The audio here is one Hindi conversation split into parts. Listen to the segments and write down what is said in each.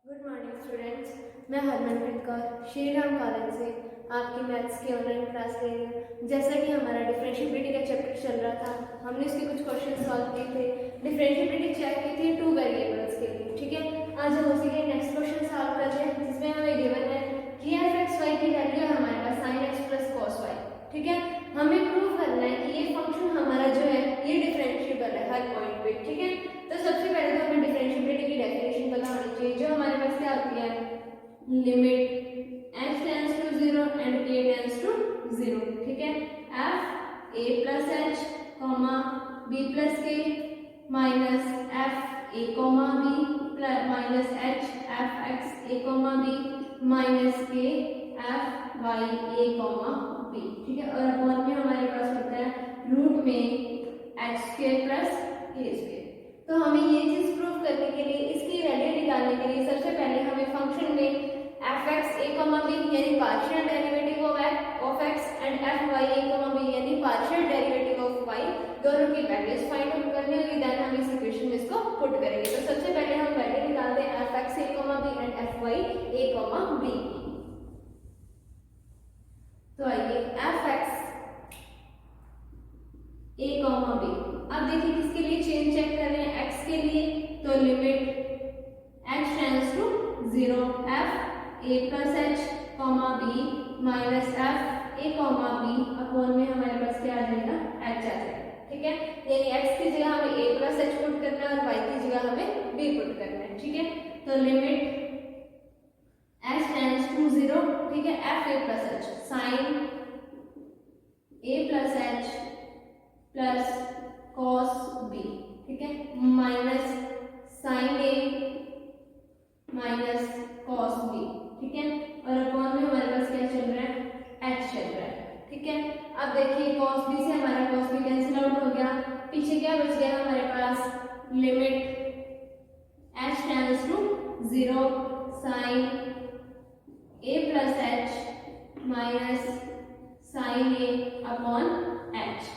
Good morning students. मैं हरमनप्रीत कौर श्री राम कॉलेज से आपकी मैथ्स की ऑनलाइन क्लास ले रही हूँ। जैसा कि हमारा डिफरेंशिएबिलिटी का चैप्टर चल रहा था, हमने इसके कुछ क्वेश्चन सॉल्व किए थे। डिफरेंशिएबिलिटी चेक की थी 2 वेरिएबल्स के लिए। ठीक है, आज हम उसी के नेक्स्ट क्वेश्चन सॉल्व करते हैं, जिसमें हमें गिवन है कि f(x,y) की वैल्यू है हमारे पास sin x plus cos y। ठीक है, हमें प्रूव करना है कि ये फंक्शन हमारा जो है ये डिफरेंशिएबल है हर पॉइंट पे। ठीक है, तो सबसे पहले तो हमें डिफरेंशिएबिलिटी की डेफिनेशन पता होनी चाहिए, जो हमारे पास क्या होती है, limit h tends to 0 and k tends to 0। ठीक है, f a plus h b plus k minus f a b minus h f x a b minus k f y a b। ठीक है, और अपॉन में हमारे पास होता है रूट में h square plus k square. तो हमें ये चीज प्रूव करने के लिए, इसकी वैल्यू निकालने के लिए सबसे पहले हमें फंक्शन में f(x, a, b) यानी partial derivative of x and f(y, a, b) यानी पार्शियल डेरिवेटिव ऑफ y दोनों की वैल्यूज फाइंड आउट करनी होगी। देन हम इस इक्वेशन में इसको पुट करेंगे। तो सबसे पहले हम वैल्यू निकालते हैं f(x, a, b) and f(y, a, b)। तो आइए f(x, a, b), अब देखिए किसके लिए चेंज चेक कर रहे हैं, x के लिए। तो limit h tends to 0 f a plus h b minus f a b upon में हमारे पास क्या आ जाएगा, h आ जाएगा। ठीक है, यानी x की जगह हमें a प्लस h पुट करना है और y की जगह हमें b पुट करना है। ठीक है, तो लिमिट h टेंड्स टू 0, ठीक है, f a plus h sine a plus h plus cos b। ठीक है, minus sine a minus cos b। ठीक है, और अपॉन में हमारे पास क्या चल रहा है, h चल रहा है। ठीक है, अब देखिए cos b से हमारा cos b कैंसिल आउट हो गया, पीछे क्या बच गया हमारे पास, limit h tends to 0 sine a plus h minus sine a upon h।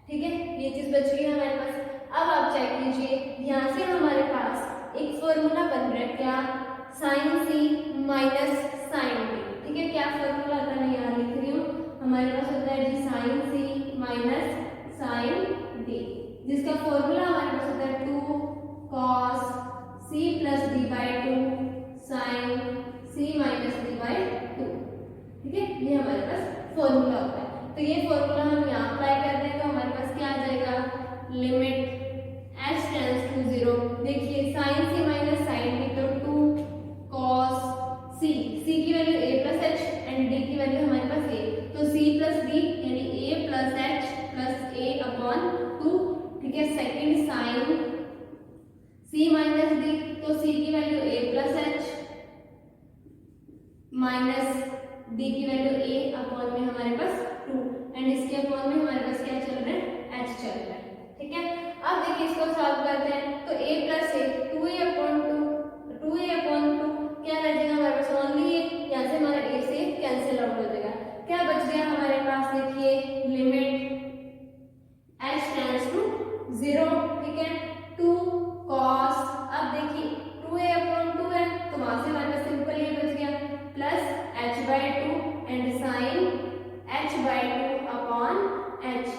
ठीक है, ये चीज बच गई हमारे पास। अब आप चेक कीजिए, यहाँ से हमारे पास एक फॉर्मूला बन रहा है, क्या, sign C minus sine D. ठीक है, क्या फॉर्मूला आता है, मैं यहाँ लिख रही हूँ, हमारे पास होता है जी sine C minus sine D, जिसका फॉर्मूला हमारे पास होता है 2 cos c plus D by 2 sine c minus D by 2। ठीक है, ये हमारे पास फॉर्मूला होता है। तो ये फॉर्मूला हम यहाँ अप्लाई कर दें तो हमारे पास क्या आ जाएगा, लिमिट h टेंड्स टू 0, देखिए sine c minus sine D, तो 2 cos c, c की value a plus h and d की वैल्यू हमारे पास a, तो c प्लस d यानी a plus h plus a upon 2। ठीक है, second sine c minus d, तो c की value a plus h minus d की वैल्यू a अपॉन में हमारे पास 2 एंड इसके अपॉन में हमारे पास क्या चल रहा है, h चल रहा है। ठीक है, अब देखिए इसको सॉल्व करते हैं, तो a plus a 2a upon 2 क्या रह जाएगा हमारे पास, ओनली a, यहाँ से हमारा a से कैंसिल आउट हो जाएगा। क्या बच गया हमारे पास, देखिए लिमिट h टेंड्स टू 0। ठीक है, 2 cos, अब देखिए 2a अपॉन 2 है तो वहां से हमारे पास सिंपल ये बच गया, plus h by 2 and sine h by 2 upon h।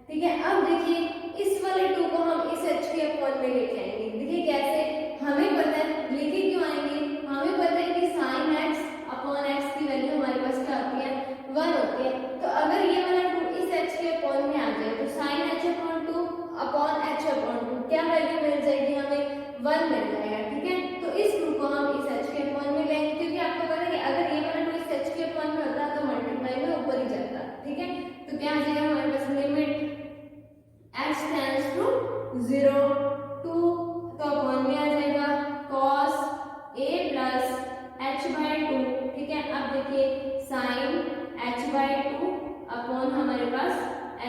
ठीक है, अब देखिए इस वाले 2 को हम इस h के अपॉन में लेके आएंगे। देखिए कैसे, हमें पता है, लेके क्यों आएंगे, हमें पता है कि साइन x अपॉन x की वैल्यू हमारे पास क्या होती है, 1 होती है। तो अगर ये वाला 2 इस h के अपॉन में आ जाए तो sine h upon 2 upon h upon 2 क्या वैल्यू मिल जाएगी, हमें 1 मिल जाएगा। ठीक है, तो इस 2 को हम इस h के अपॉन में लेंगे, क्योंकि आपको पता है कि अगर ये वाला 2 इस h के अपॉन में होता तो मल्टीप्लाई में ऊपर ही जाता। ठीक है, तो क्या आ जाएगा हमारे पास, लिमिट h टेंड्स टू 0 2, तो अपॉन में आ जाएगा cos a plus h by 2। ठीक है, अब देखिए साइन h बाई 2 अपॉन हमारे पास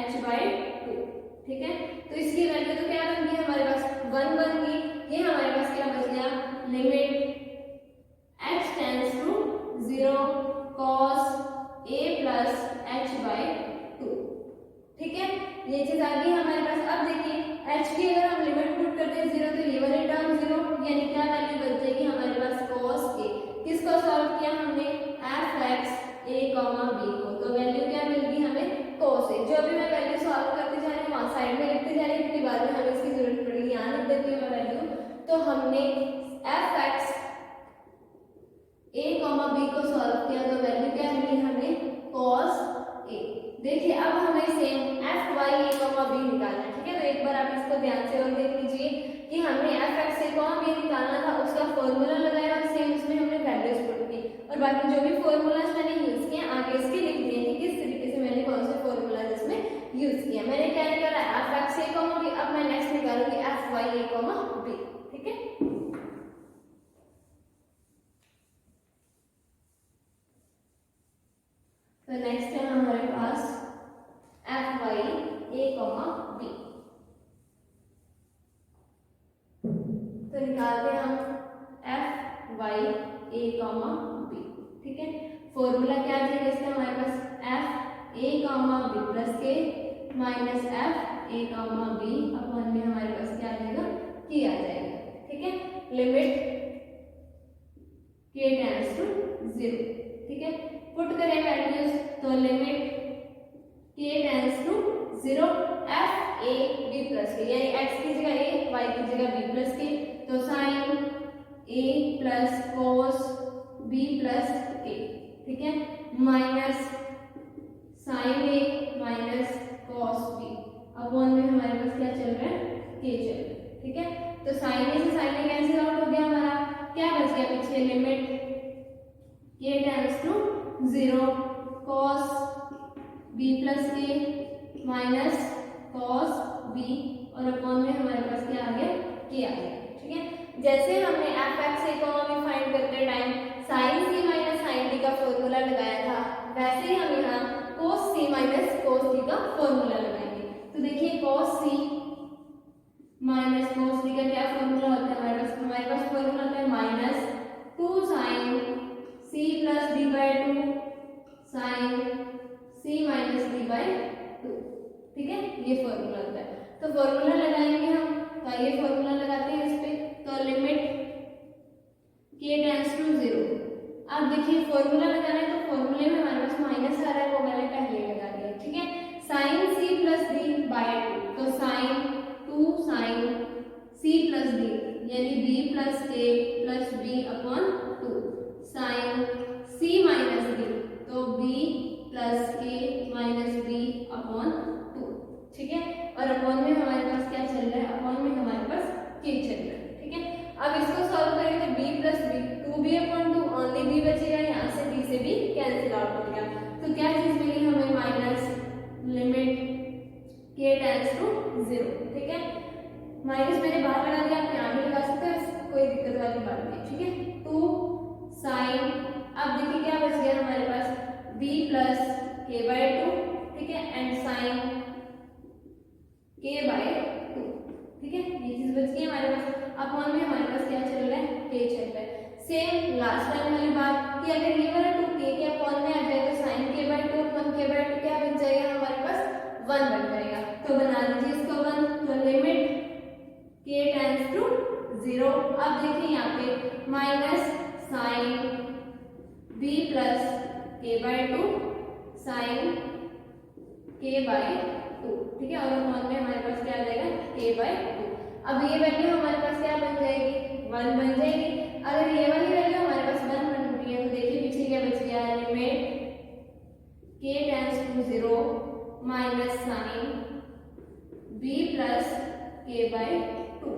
h बाई 2। ठीक है, तो इसकी वैल्यू तो क्या बन गई हमारे पास, 1 बन गई। ये हमारे पास क्या बच गया, limit h tends to 0 cos a plus h by 2। ठीक है, ये चीज आ गई हमारे पास। अब देखिए h की अगर हम लिमिट पुट करते हैं 0 तो ये वाली टर्म 0, यानी क्या वैल्यू बच जाएगी हमारे पास, cos जो भी मैं वैल्यू सॉल्व करते जा रही हूँ वहाँ साइड में लिखते जा रही हूँ, क्योंकि बाद में हमें इसकी जरूरत पड़ेगी। यहाँ लिख देती हूँ मैं वैल्यू। तो हमने F X A comma B को सॉल्व किया तो वैल्यू क्या मिली हमें cos ए। देखिए अब हमें same F Y A comma B निकालना है, ठीक है। तो एक बार आप इसको ध्यान से और देख लीजिए कि हमने F X A comma B निकालना था, उसका फॉर्मूला लगाया और सेम उसमें हमने वैल्यूज पुट की, और बाकी जो भी फॉर्मूलाज मैंने यूज किए आगे इसके लिख दिए कि किस तरीके से मैंने कौन से फॉर्मूला इसमें यूज किया। मैंने क्या निकाला F X A comma B. अब मैं नेक्स्ट निकालूंगी F Y A comma B, ठीक है। तो नेक्स्ट है हमारे पास F Y A comma B. तो निकालते हैं हम F Y A comma B, ठीक है। फॉर्मूला क्या आ जाएगा इसका हमारे पास F A comma B plus K minus F A comma B upon में हमारे पास क्या आ जाएगा के आ जाएगा, ठीक है। लिमिट के टेंड्स टू 0, ठीक है। पुट करें वैल्यूज तो limit K tends to 0 F A B plus K, यानी एक्स की जगह ए वाई की जगह बी प्लस के, तो साइन ए प्लस कोस बी प्लस के, ठीक है, माइनस साइन ए माइनस कोस बी अपॉन में हमारे पास क्या चल रहा है के चल रहा है, ठीक है। तो साइन ए से साइन ए कैंसिल आउट हो गया, हमारा क्या बच गया पीछे limit K tends to 0 cos b plus K minus cos b और अपॉन में हमारे पास क्या आ गया के आ गया, ठीक है। जैसे हमने F X A comma B find करते time sign C minus sine D का फॉर्मूला लगाया था, वैसे ही हम यहाँ cos c minus cos d का फॉर्मूला लगाएंगे। तो देखिए cos c minus cos d का क्या फॉर्मूला होता है हमारे पास फॉर्मूला होता है minus 2 sine c plus d by 2 sine c minus d by 2, ठीक है। ये फॉर्मूला होता है। तो फॉर्मूला लगाएंगे हम, तो ये फॉर्मूला लगाते हैं इस पे, तो लिमिट k टेंड्स टू 0। अब देखिए फॉर्मूला लगाना है तो फॉर्मूले में हमारे पास माइनस आ रहा है, वो मैंने पहले लगा दिया, ठीक है। Sine c plus d by 2, तो sine 2 sine c plus d यानी b plus k plus b upon 2 sine c minus d, तो b plus k minus b upon 2, ठीक है। और अपॉन में हमारे पास क्या चल रहा है, अपॉन में हमारे पास k चल रहा है, ठीक है। अब इसको सॉल्व करेंगे तो b plus b 2b upon 2 only b बचेगा, यहाँ से b से b कैंसिल आउट हो गया। तो क्या चीज मिली हमें minus limit k tends to 0, ठीक है। माइनस मैंने बाहर लगा दिया, आप यहाँ भी लगा सकते हो, कोई दिक्कत वाली बात नहीं, ठीक है। 2 साइन, अब देखिए क्या बच गया हमारे पास b प्लस k बाई 2, ठीक है, एंड साइन k बाई 2, ठीक है। ये चीज बच गई हमारे पास। अपॉन में हमारे पास क्या चल रहा है k चल रहा है। सेम लास्ट टाइम वाली बात कि अगर ये वाला 2 k के अपॉन में आ जाए तो sine k by 2 upon k by 2 क्या बन जाएगा हमारे पास 1 बन जाएगा। तो बना लीजिए इसको 1, तो लिमिट k टेंड्स टू 0। अब देखिए यहाँ पे minus sine b plus k by 2 sine k by 2, ठीक है। और अपॉन में हमारे पास क्या आ जाएगा k बाई 2। अब ये वैल्यू हमारे पास क्या बन जाएगी 1 बन जाएगी। अगर ये वाली वैल्यू हमारे पास 1 बन रही है तो देखिए पीछे क्या बच गया limit k tends to 0 minus sine b plus k by 2,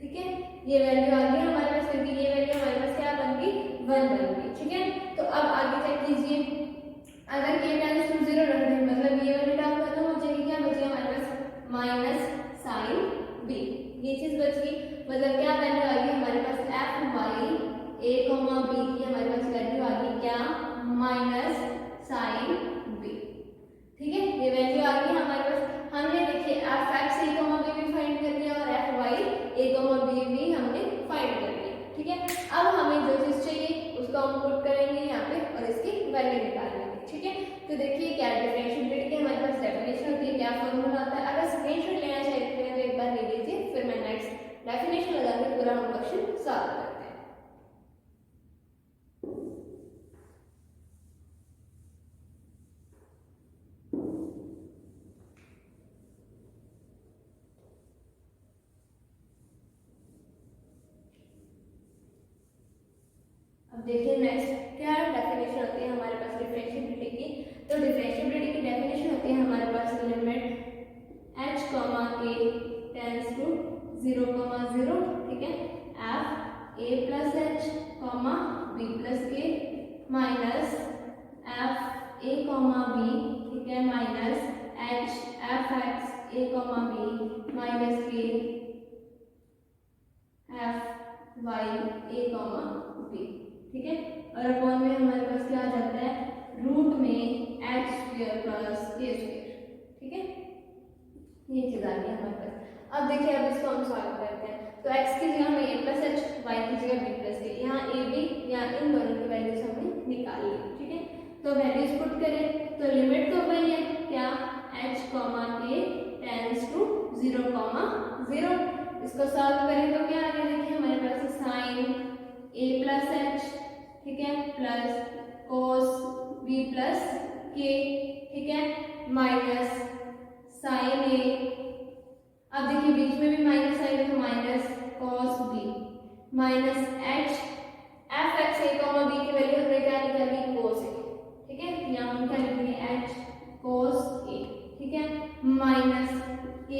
ठीक है। ये वैल्यू आ गई हमारे पास, क्योंकि ये वैल्यू हमारे पास क्या बन गई 1 बन गई, ठीक है। तो अब आगे चेक कीजिए, अगर k टेंड्स टू 0 रख दें मतलब ये वाली टर्म खत्म हो जाएगी, क्या बचेगा हमारे पास माइनस साइन b, ये चीज बच गई। मतलब क्या वैल्यू आ गई हमारे पास F Y A comma B की हमारे पास वैल्यू आ गई क्या माइनस साइन b, ठीक है। ये वैल्यू आ गई हमारे पास। हमने देखिए F X A comma B भी फाइंड कर लिया और F Y A comma B भी हमने फाइंड कर लिया, ठीक है। अब हमें जो चीज चाहिए उसको हम पुट करेंगे यहाँ पे और इसकी वैल्यू निकाल लेंगे, ठीक है। तो देखिए क्या डिफरेंशिएट की हमारे पास डेफिनेशन होती है, क्या फॉर्मूला आता है। अगर स्क्रीनशॉट लेना चाहते हैं तो एक बार ले लीजिए, फिर मैं नेक्स्ट डेफिनेशन लगा के पूरा हम क्वेश्चन सॉल्व करते हैं। अब देखिए नेक्स्ट क्या डेफिनेशन होती है हमारे पास डिफरेंशिएबिलिटी की। तो डिफरेंशिएबिलिटी की डेफिनेशन होती है हमारे पास limit h k tends to 0, 0, ठीक है, f a plus h b plus k minus f a b, ठीक है, minus h f x a b minus k f y a b, ठीक है। और अपॉन में हमारे पास क्या आ जाता है, रूट में h square plus k square, ठीक है, ये चीज आ गई हमारे पास। अब देखिए अब इसको हम सॉल्व करते हैं। तो x की जगह हमें a प्लस h, y की जगह b प्लस k, यहाँ a b यहाँ इन दोनों की वैल्यूज हमने निकाल ली, ठीक है। तो वैल्यूज पुट करें तो लिमिट तो वही है क्या, h k टेंड्स टू 0, 0। इसको सॉल्व करें तो क्या आ गया, देखिए हमारे पास साइन a प्लस h, ठीक है, plus cos b plus k, ठीक है, माइनस साइन a, अब देखिए बीच में भी माइनस आएगा तो minus cos b minus h f x a b की वैल्यू हमने क्या निकाली, कोस a, ठीक है, यहाँ हम क्या लिखेंगे h कोस a, ठीक है, minus k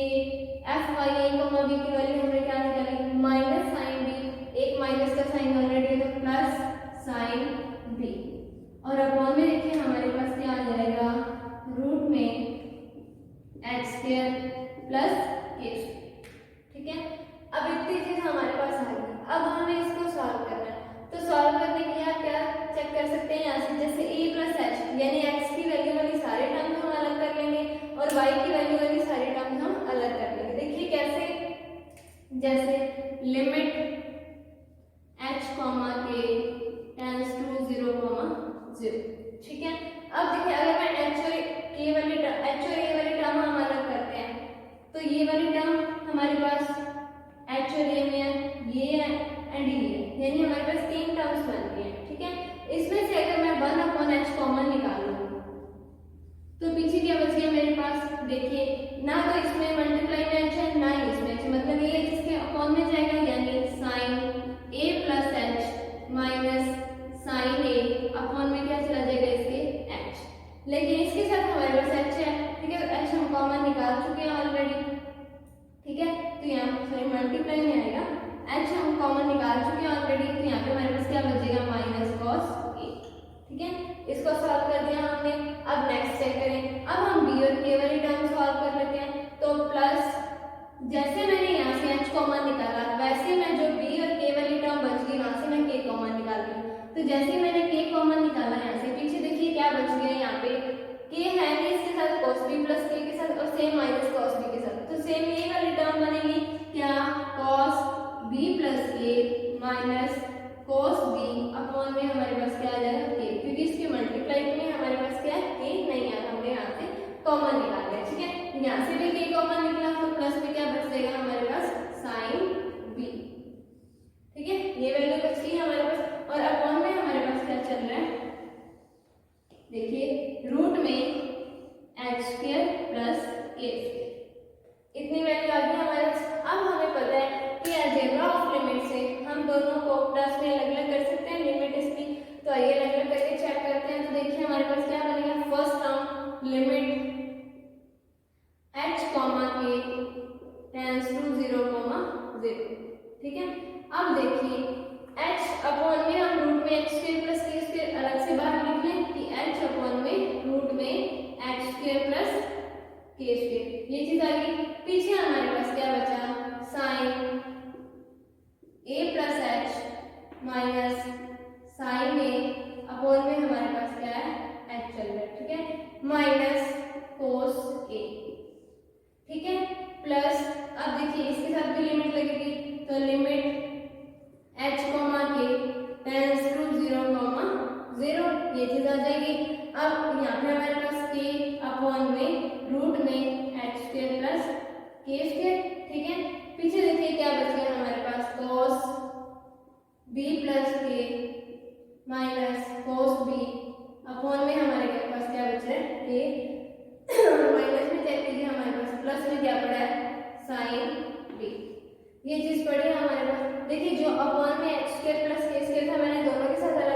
f y a b की वैल्यू हमने क्या निकाली, माइनस साइन b, एक माइनस का साइन ऑलरेडी है तो प्लस साइन b, और अपॉन में देखिए हमारे पास क्या आ जाएगा, रूट में h square plus k square, ठीक है। अब इतनी चीज हमारे पास आ गई। अब हमें इसको सॉल्व करना है। तो सॉल्व करने के लिए आप क्या चेक कर सकते हैं, यहाँ से जैसे a प्लस h यानी x की वैल्यू वाली सारे टर्म हम अलग कर लेंगे और y की वैल्यू वाली सारे टर्म हम अलग कर लेंगे। देखिए कैसे, जैसे limit h k tends to 0, 0, ठीक है। अब देखिए अगर मैं h और a वाली टर्म हम अलग करते हैं तो ये वाली टर्म हमारे पास h और a में है, ये है एंड ये है, यानी हमारे पास 3 टर्म्स बन गई हैं, ठीक है। इसमें से अगर मैं 1/h कॉमन निकालूं तो पीछे क्या बच गया मेरे पास, देखिए ना तो इसमें मल्टीप्लाई में h है ना ही इसमें h, मतलब ये जिसके अपॉन में जाएगा यानी sine a plus h minus sine a upon में क्या चला जाएगा इसके h, लेकिन इसके साथ हमारे पास h है, ठीक है, तो h हम कॉमन निकाल चुके हैं ऑलरेडी, ठीक है, तो यहाँ सॉरी मल्टीप्लाई में आएगा, h हम कॉमन निकाल चुके हैं ऑलरेडी, तो यहाँ पे हमारे पास क्या बचेगा, माइनस कॉस a, ठीक है। इसको सॉल्व कर दिया हमने। अब नेक्स्ट चेक करें, अब हम b और k वाली टर्म सॉल्व कर लेते हैं। तो प्लस जैसे मैंने यहाँ से h कॉमन निकाला वैसे मैं जो b और k वाली टर्म बच गई वहां से मैं k कॉमन निकाल रही हूँ। तो जैसे मैंने k कॉमन निकाला यहाँ से, पीछे देखिए क्या बच गया, यहाँ पे k है नहीं इसके साथ cos b प्लस k के साथ और सेम माइनस cos b के साथ, तो सेम ये वाली टर्म बनेगी क्या, cos b plus k minus cos b upon में हमारे पास क्या आ जाएगा k, क्योंकि इसके मल्टीप्लाई में हमारे पास क्या है k नहीं है, हमने यहाँ से कॉमन निकाल लिया, ठीक है। यहाँ से भी k कॉमन निकला तो प्लस में क्या बच जाएगा हमारे पास साइन b, ठीक है, ये वैल्यू बच गई हमारे पास। और अपॉन में हमारे पास क्या चल रहा है, देखिए रूट में h square plus k square, इतनी वैल्यू आ गई हमारे पास। अब हमें पता है कि अलजेब्रा ऑफ लिमिट से हम दोनों को प्लस में अलग अलग कर सकते हैं लिमिट इसकी, तो आइए अलग अलग करके चेक करते हैं। तो देखिए हमारे पास क्या बनेगा, first term limit h k tends to 0, 0, ठीक है। अब देखिए h अपॉन में हम रूट में h square plus k square अलग से बाहर लिख लें कि h अपॉन में रूट में h square plus k square, ये चीज आ गई। पीछे हमारे पास क्या बचा, sine a plus h minus sine a upon में हमारे पास क्या है h चल रहा है, ठीक है, माइनस कोस a, ठीक है, प्लस अब देखिए इसके साथ भी लिमिट लगेगी तो limit h k tends to 0, 0, ये चीज आ जाएगी। अब यहाँ पे हमारे पास k अपॉन में रूट में h square plus k square, ठीक है। पीछे देखिए क्या बच गया हमारे पास, cos b plus k minus cos b upon में हमारे पास क्या बच रहा है k, माइनस में चेक कीजिए हमारे पास प्लस में क्या पड़ा है साइन b, ये चीज पड़ी है हमारे पास। देखिए जो अपॉन में h square plus k square था मैंने दोनों के साथ अलग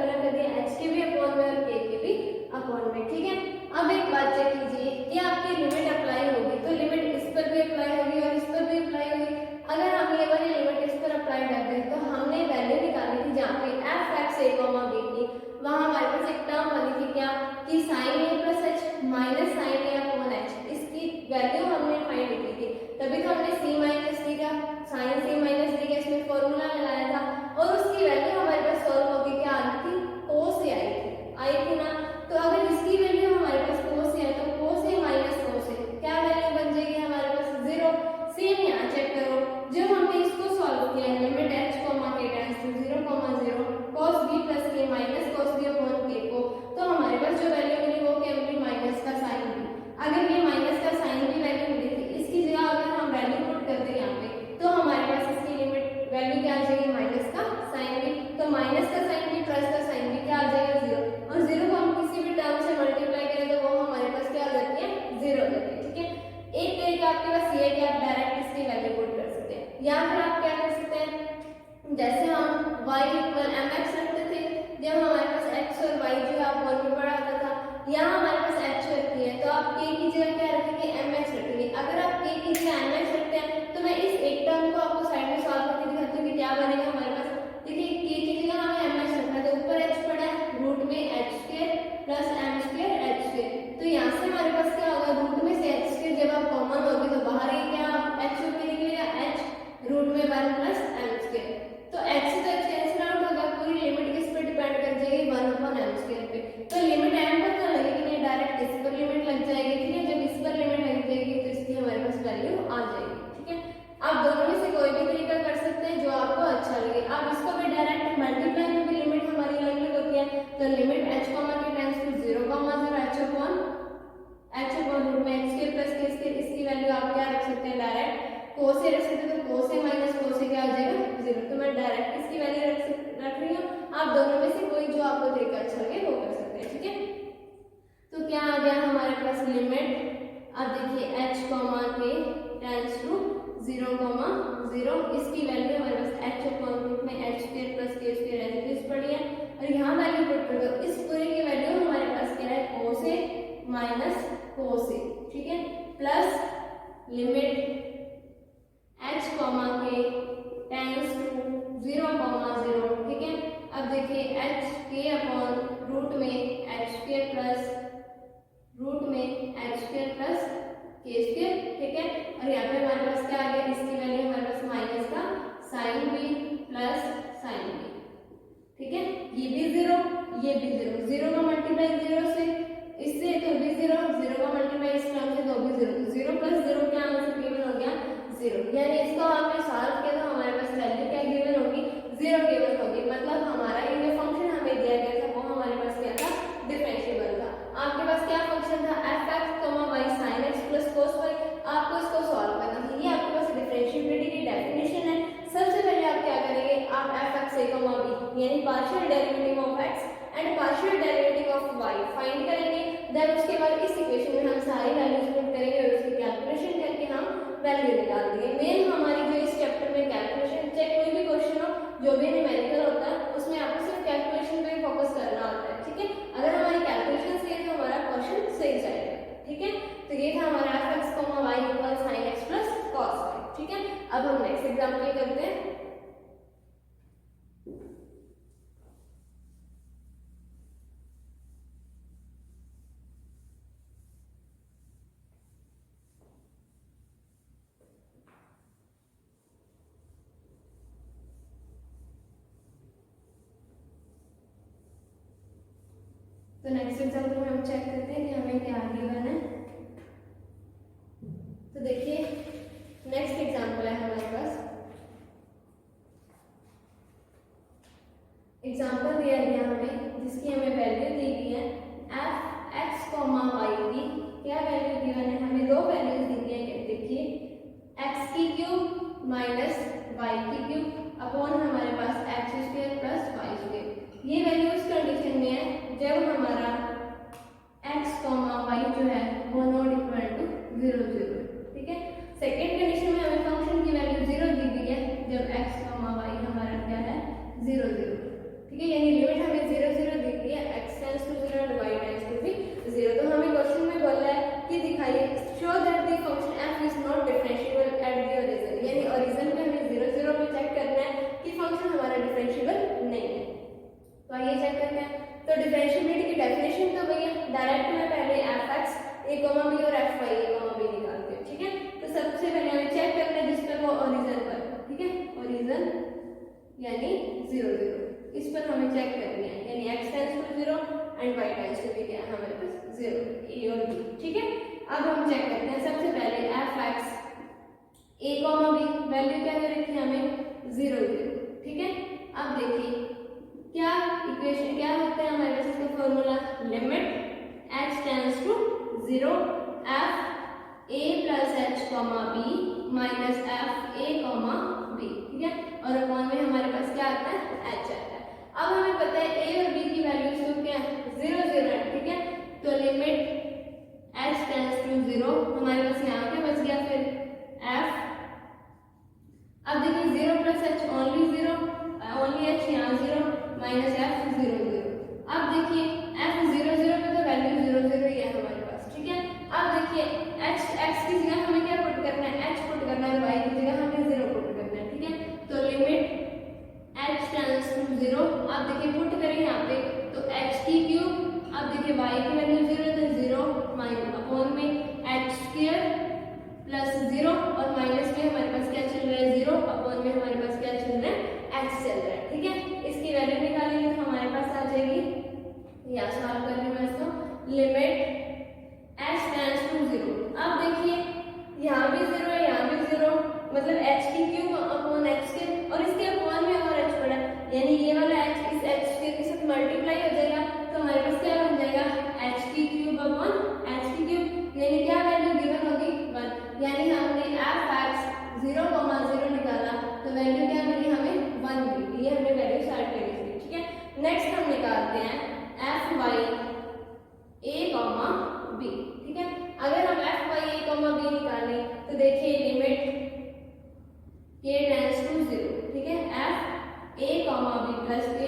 अपॉन में पढ़ा होता था। यहाँ हमारे पास एच रखी है तो आप के की जगह क्या रखेंगे, एम एच रखेंगे। अगर आप के की जगह एम एच रखते हैं तो मैं इस एक टर्म को आपको साइड में सॉल्व करके दिखाती हूँ कि क्या बनेगा हमारे पास। देखिए के की जगह हमें एम एच रखना है तो ऊपर एच पड़ा है, रूट में H square plus M square H square. तो यहाँ से हमारे पास क्या होगा, रूट में से एच स्क्वायर जब आप कॉमन लोगे तो बाहर ही क्या एच होकर निकलेगा, एच रूट में 1 प्लस एम स्क्वायर। तो एच से तो एच कैंसिल आउट होगा, पूरी लिमिट किस पे डिपेंड कर जाएगी, 1 अपॉन एम स्क्वायर पे। तो लिमिट एम पर तो लगेगी नहीं, डायरेक्ट इस पर लिमिट लग जाएगी। ठीक है, जब इस पर लिमिट लग जाएगी तो इसकी हमारे पास वैल्यू आ जाएगी। ठीक है, आप दोनों में से कोई भी तरीका कर सकते हैं जो आपको अच्छा लगे। आप इसको भी डायरेक्ट मल्टीप्लाई में भी लिमिट हमारी अलग अलग होती है। तो लिमिट h के tends to 0, 0 h upon root में x square plus k square, इसकी वैल्यू आप क्या रख सकते हैं, डायरेक्ट cos से रख सकते हैं। तो cos से माइनस cos से क्या आ जाएगा, 0। तो मैं डायरेक्ट इसकी वैल्यू रख रही हूँ। आप दोनों में से कोई जो आपको तरीका अच्छा लगे वो कर सकते हैं। ठीक है, तो क्या आ गया हमारे पास लिमिट, अब देखिए h के टेंड्स टू 0, 0, इसकी वैल्यू हमारे पास h अपॉन रूट में h square plus k square ऐसे इस पड़ी है। और यहाँ वैल्यू पुट कर दो, इस पूरे की वैल्यू हमारे पास क्या है, cos a minus cos a। ठीक है, प्लस लिमिट h के टेंड्स टू 0, 0। ठीक है, अब देखिए h के अपॉन रूट में h स्क्वायर प्लस रूट में h square plus k square. ठीक है, और यहाँ पे हमारे पास क्या आ गया, इसकी वैल्यू हमारे पास माइनस का sine b plus sine b। ठीक है, ये भी 0, ये भी 0, 0 का मल्टीप्लाई 0 से इससे तो भी 0, 0 का मल्टीप्लाई इस टर्म से तो भी 0, 0 प्लस 0 क्या आंसर गिवन हो गया, 0। यानी इसको आपने सॉल्व किया तो हमारे पास वैल्यू क्या गिवन होगी, 0 गिवन होगी। मतलब हमारा ये जो फंक्शन हमें दिया गया था वो हमारे पास क्या था, डिफरेंशिएबल था। आपके पास क्या फंक्शन था, fx, y sin x plus cos y। आपको इसको सॉल्व करना है, ये आपके पास डिफरेंशिएबिलिटी की डेफिनेशन है। सबसे पहले आप क्या करेंगे, आप fx a, b यानी partial derivative of x and partial derivative of y find करेंगे। देन उसके बाद इस इक्वेशन में हम सारी वैल्यूज पुट करेंगे और उसकी कैलकुलेशन करके हम वैल्यू निकाल देंगे। मेन हमारी जो इस चैप्टर में कैलकुलेशन, चाहे कोई भी क्वेश्चन हो जो भी न्यूमेरिकल होता है उसमें आपको सिर्फ कैलकुलेशन पे फोकस करना होता है। ठीक है, अगर हमारी कैलकुलेशन सही है तो हमारा क्वेश्चन सही जाएगा। ठीक है, तो ये था हमारा fx, y equal sin x plus cos y। ठीक है, अब हम नेक्स्ट एग्जांपल करते हैं। तो नेक्स्ट एग्जांपल में हम चेक करते हैं कि हमें क्या गिवन है। तो देखिए नेक्स्ट एग्जांपल है हमारे पास, एग्जांपल दिया गया हमें जिसकी हमें वैल्यू दी गई है fx, y की क्या वैल्यू गिवन है, हमें दो वैल्यूज दी गई है। देखिए x की क्यूब माइनस y की क्यूब अपॉन हमारे पास x square plus y square. ये वैल्यू उस कंडीशन में है जब हमारा x, y जो है वो नॉट इक्वल टू 0, 0। ठीक है, सेकेंड कंडीशन में हमें फंक्शन की वैल्यू 0 दी गई है जब x, y हमारा क्या है 0, 0। ठीक है, यानी लिमिट हमें 0, 0 दी गई है, x tends to 0 and y tends to भी 0। तो हमें क्वेश्चन में बोला है कि दिखाइए show that the function f is not differentiable at the origin. यानी ओरिजिन पे हमें 0, 0 पे चेक करना है कि फंक्शन हमारा डिफरेंशिएबल नहीं है। तो आइए चेक करते हैं। तो डिफरेंशिएबिलिटी की डेफिनेशन तो भैया डायरेक्ट में पहले fx a, b और fy a, b निकालते हैं। ठीक है, तो सबसे पहले हमें चेक करना है जिस पर वो ओरिजिन पर। ठीक है, ओरिजिन यानी 0, 0 इस पर हमें चेक करनी है, यानी x tends to 0 and y tends to भी क्या है हमारे पास 0, a और b। ठीक है, अब हम चेक करते हैं। सबसे पहले fx a, b वैल्यू क्या दे रखी है हमें 0, 0। ठीक है, अब देखिए क्या इक्वेशन क्या होता है हमारे पास, इसका formula limit h tends to 0 f a plus h, b minus f a, b। ठीक है, और अपॉन में हमारे पास क्या आता है, h आता है। अब हमें पता है a और b की वैल्यूज तो क्या है 0, 0 है। ठीक है, तो लिमिट h टेंड्स टू 0 हमारे पास यहाँ पे बच गया फिर f। अब देखिए 0 plus h only 0, only h यहाँ 0 माइनस f 0, 0। अब देखिए f 0 देखिए y की वैल्यू 0 है तो 0 अपॉन में h स्क्वायर प्लस 0 और माइनस में हमारे पास क्या चल रहा है 0 अपॉन में हमारे पास क्या चल रहा है h चल रहा है। ठीक है, इसकी वैल्यू निकालेंगे तो हमारे पास आ जाएगी, या सॉल्व कर रही हूं मैं इसको, लिमिट h टेंड्स टू 0। अब देखिए यहाँ भी 0 है, यहाँ भी 0, मतलब h की क्यूब अपॉन h के, और इसके अपॉन में और h पड़ा, यानी ये वाला h इस h स्क्वायर के साथ मल्टीप्लाई हो जाएगा, तो हमारे पास क्या बन जाएगा h की क्यूब अपॉन h की क्यूब, यानी क्या वैल्यू गिवन होगी 1, यानी हमने f(x) 0,0 निकाला तो वैल्यू क्या मिली हमें 1 मिली, ये हमने वैल्यू सॉल्व कर ली। ठीक है, नेक्स्ट हम निकालते हैं f(y) a, b। ठीक है, अगर हम f(y) a, b निकालें तो देखिए लिमिट k टेंड्स टू 0। ठीक है, f a, b plus k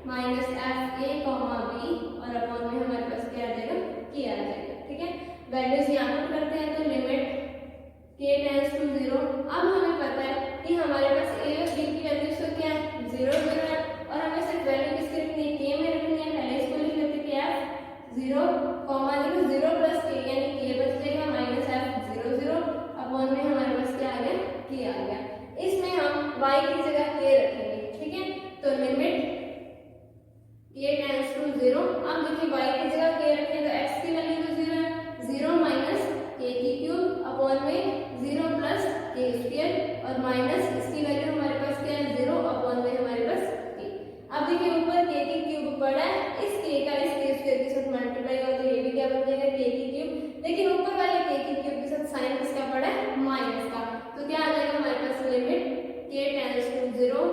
minus f a, b और अपॉन में हमारे पास क्या आ जाएगा k आ जाएगा। ठीक है, वैल्यूज यहाँ पुट करते हैं तो लिमिट k टेंड्स टू 0। अब हमें पता है कि हमारे पास a और b की वैल्यूज तो क्या है 0 0 है, और हमें सिर्फ वैल्यू किसकी रखनी है k में रखनी है। पहले इसको लिख लेते हैं कि f 0, 0 प्लस k यानी k बच जाएगा माइनस f 0 0 अपॉन में हमारे पास क्या आ गया k आ गया। इसमें हम y की जगह k रखेंगे। ठीक है, तो लिमिट k टेंड्स टू 0। अब देखिए y की जगह k रखें तो x की वैल्यू तो 0 है, 0 माइनस k की क्यूब अपॉन में 0 प्लस k स्क्वायर और माइनस इसकी वैल्यू हमारे पास क्या है 0 अपॉन में हमारे पास k। अब देखिए ऊपर k की क्यूब पड़ा है, इस k का इस k स्क्वायर के साथ मल्टीप्लाई हो तो ये भी क्या बन जाएगा k की क्यूब, लेकिन ऊपर वाले k की क्यूब के साथ साइन किसका पड़ा है माइनस का, तो क्या आ जाएगा हमारे पास limit k tends to 0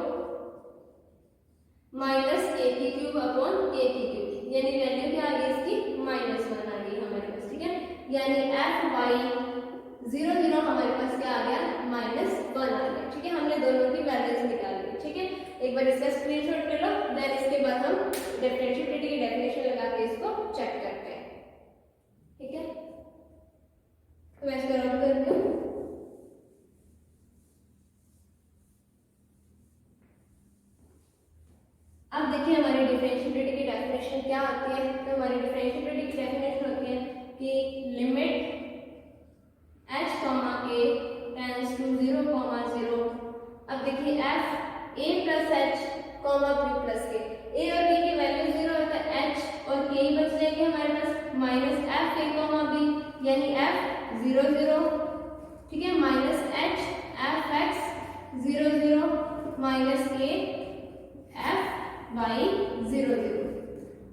minus k की क्यूब अपॉन k की क्यूब, यानी वैल्यू क्या आ गई इसकी -1 आ गई हमारे पास। ठीक है, यानी f(y) 0 0 हमारे पास क्या आ गया -1 आ गया। ठीक है, हमने दोनों की वैल्यूज निकाल ली। ठीक है, एक बार इसका स्क्रीनशॉट ले लो, देन इसके बाद हम डिफरेंशिएबिलिटी की डेफिनेशन लगा के इसको चेक करते हैं। ठीक है, तो मैं इसको रन करती हूँ। अब देखिए हमारी डिफरेंशिएबिलिटी की डेफिनेशन क्या होती है, तो हमारी डिफरेंशिएबिलिटी की डेफिनेशन होती है कि limit h, k tends to 0, 0। अब देखिए f a plus h, b plus k, a और b की वैल्यू 0 है तो h और k ही बच जाएंगे हमारे पास माइनस f a, b यानी f 0 0। ठीक है, minus h f(x) 0 0 minus k f(y) 0 0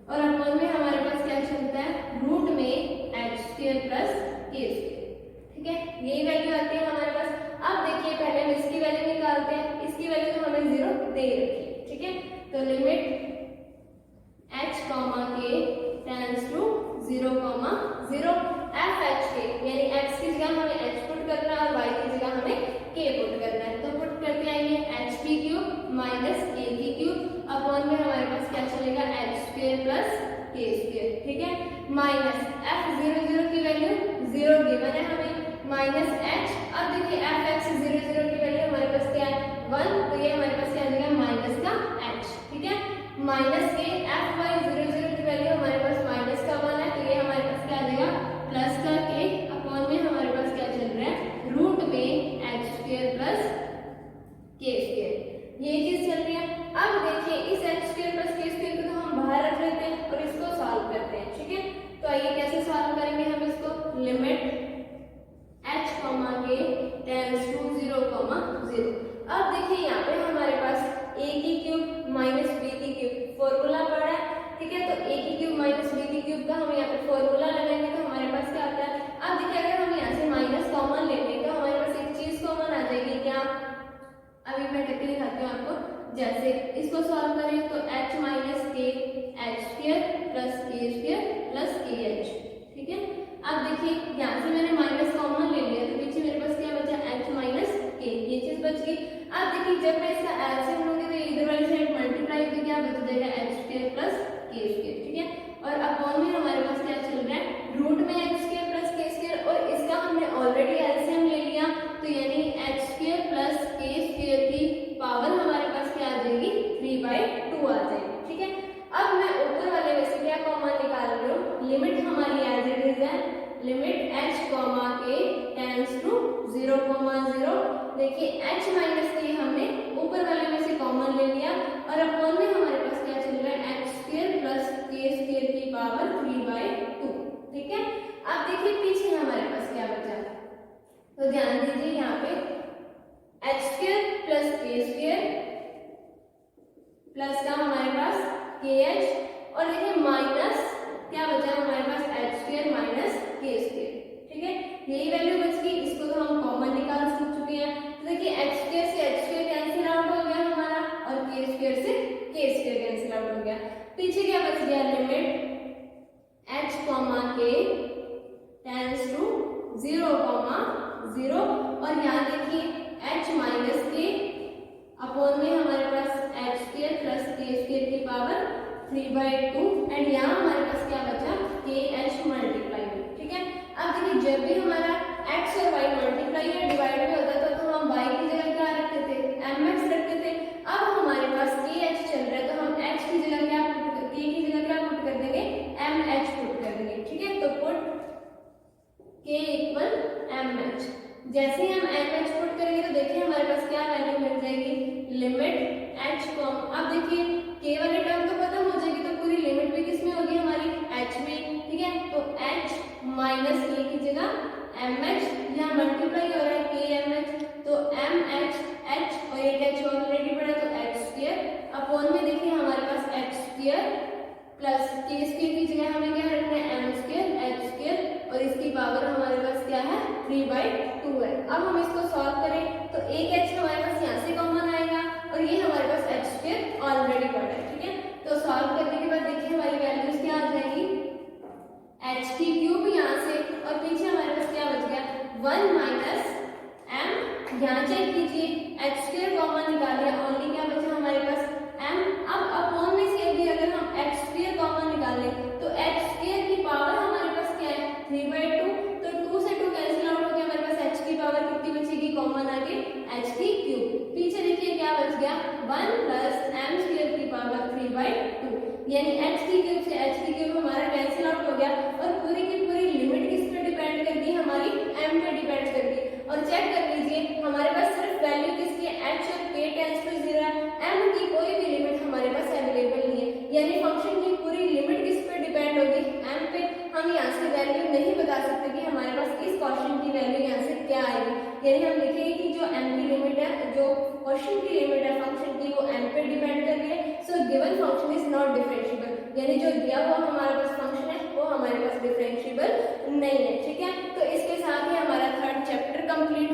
और अपॉन में हमारे पास क्या चलता है रूट में h square plus k square. ठीक है, यही वैल्यू आती है हमारे पास। अब देखिए पहले हम इसकी वैल्यू निकालते हैं, इसकी वैल्यू तो हमें 0 दे रखी है। ठीक है, तो limit h, k tends to 0, 0 f(h) यानी x की जगह हमें h पुट करना है और y की जगह हमें k पुट करना है, तो पुट करते आइए h की क्यूब माइनस k की क्यूब अपॉन में हमारे पास क्या चलेगा h square plus k square. ठीक है, माइनस f 0 0 की वैल्यू 0 गिवन है हमें माइनस h। अब देखिए f(x) 0 0 की वैल्यू हमारे पास क्या है 1, तो ये हमारे पास क्या आ जाएगा माइनस का h। ठीक है, माइनस के f(y) 0 0 की वैल्यू हमारे पास माइनस का 1 है, तो ये हमारे पास क्या आ जाएगा प्लस का k अपॉन में हमारे पास क्या चल रहा है रूट में h square plus k square, ये चीज चल रही है। अब देखिए इस h square plus k square को तो हम बाहर रख लेते हैं और इसको सॉल्व करते हैं। ठीक है, तो आइए कैसे सॉल्व करेंगे हम इसको, limit h, k tends to 0, 0। अब देखिए यहाँ पे हमारे पास a की क्यूब माइनस b की क्यूब फॉर्मूला पड़ा है। ठीक है, तो a की क्यूब माइनस b की क्यूब का हम यहाँ पे फॉर्मूला लगाएंगे तो हमारे पास क्या आता है। अब देखिए अगर हम यहाँ से माइनस कॉमन लेंगे तो हमारे पास एक चीज कॉमन आ जाएगी क्या, अभी मैं करके दिखाती हूँ आपको। जैसे इसको सॉल्व करें तो h minus k h square plus k square plus kh। ठीक है, अब देखिए यहाँ से मैंने माइनस कॉमन ले लिया तो पीछे मेरे पास क्या बचा h माइनस k, ये चीज बच गई। अब देखिए जब मैं इसका एलसीएम लूंगी तो इधर वाली साइड मल्टीप्लाई होकर क्या बच जाएगा h square plus k square. ठीक है, और अपॉन में हमारे पास क्या चल रहा है रूट में h square plus k square, और इसका हमने ऑलरेडी एलसीएम ले लिया तो यानी h square plus k square की पावर हमारे पास क्या आ जाएगी 3/2 आ जाएगी। ठीक है, अब मैं ऊपर वाले में से क्या कॉमन निकाल रही हूँ लिमिट हमारी एज इट इज है लिमिट h कॉमा के टेंड्स टू 0,0। देखिए h माइनस के हमने ऊपर वाले में से कॉमन ले लिया और अपॉन में हमारे पास क्या चल रहा है h square plus k square की पावर 3/2। ठीक है, अब देखिए पीछे हमारे पास क्या बचा, तो ध्यान दीजिए यहाँ पे h square plus k square plus का हमारे पास kh और देखिए माइनस क्या बचा हमारे पास h square minus k square. ठीक है, यही वैल्यू बच गई, इसको तो हम कॉमन निकाल चुके हैं। तो देखिए h स्क्वायर से h स्क्वायर कैंसिल आउट हो गया हमारा और k स्क्वायर से k स्क्वायर कैंसिल आउट हो गया। पीछे क्या बच गया limit h comma k tends to 0,0 और यहाँ देखिए h माइनस k अपॉन में हमारे पास h square plus k square की पावर 3/2 एंड यहाँ हमारे पास क्या बचा kh मल्टीप्लाई में। ठीक है, अब देखिए जब भी हमारा x और y मल्टीप्लाई या डिवाइड में होता था तो हम y की जगह क्या रखते थे mx रखते थे। अब हमारे पास kh चल रहा है तो हम h की जगह क्या पुट k की जगह क्या पुट कर देंगे mh पुट कर देंगे। ठीक है, तो पुट k इक्वल mh। जैसे ही हम mh पुट करेंगे तो देखिए हमारे पास क्या वैल्यू मिल जाएगी लिमिट h को। अब देखिए k वाली टर्म तो खत्म हो जाएगी तो पूरी लिमिट भी किसमें होगी हमारी h में। ठीक है, तो h माइनस k की जगह mh, यहाँ मल्टीप्लाई हो रहा है k mh तो mh h और एक h ऑलरेडी पड़ा तो h स्क्वायर अपॉन में देखिए हमारे पास h square plus k square की जगह हमें क्या रखना है m स्क्वायर h स्क्वायर और इसकी पावर हमारे पास क्या है 3/2 है। अब हम इसको सॉल्व करें तो एक h हमारे पास यहाँ से कॉमन आएगा और ये हमारे पास h स्क्वायर ऑलरेडी पड़ा है। ठीक है, तो सॉल्व करने के बाद देखिए हमारी वैल्यूज क्या आ जाएगी h की क्यूब यहाँ से और पीछे हमारे पास क्या बच गया 1 माइनस m। यहाँ चेक कीजिए h स्क्वायर कॉमन निकालिए ओनली क्या बचा हमारे पास m। अब अपॉन में से भी अगर हम h स्क्वायर कॉमन निकालें तो h स्क्वायर की पावर हमारे पास क्या है 3/2 तो 2 से 2 कैंसिल आउट हो गया हमारे पास h की पावर कितनी बचेगी कॉमन आगे h की क्यूब। पीछे देखिए क्या बच गया 1 प्लस m स्क्वायर की पावर 3/2 यानी h की क्यूब से h की क्यूब हमारा कैंसिल आउट हो गया और पूरी की पूरी लिमिट किस पे डिपेंड करती है हमारी m पे डिपेंड करती है। और चेक कर लीजिए हमारे पास सिर्फ वैल्यू किसकी है h और k टेंड्स टू 0 है, m की कोई भी लिमिट हमारे पास अवेलेबल नहीं है यानी फंक्शन की पूरी लिमिट किस पे डिपेंड होगी m पे। हम यहाँ से वैल्यू नहीं बता सकते कि हमारे पास इस क्वेश्चन की वैल्यू यहाँ से क्या आएगी यानी हम लिखेंगे कि जो m की लिमिट है जो क्वेश्चन की लिमिट है फंक्शन की वो m पे डिपेंड कर रही है। So given function is not differentiable यानी जो दिया हुआ हमारे पास फंक्शन है वो हमारे पास डिफरेंशिएबल नहीं है। ठीक है, तो इसके साथ ही हमारा थर्ड चैप्टर कंप्लीट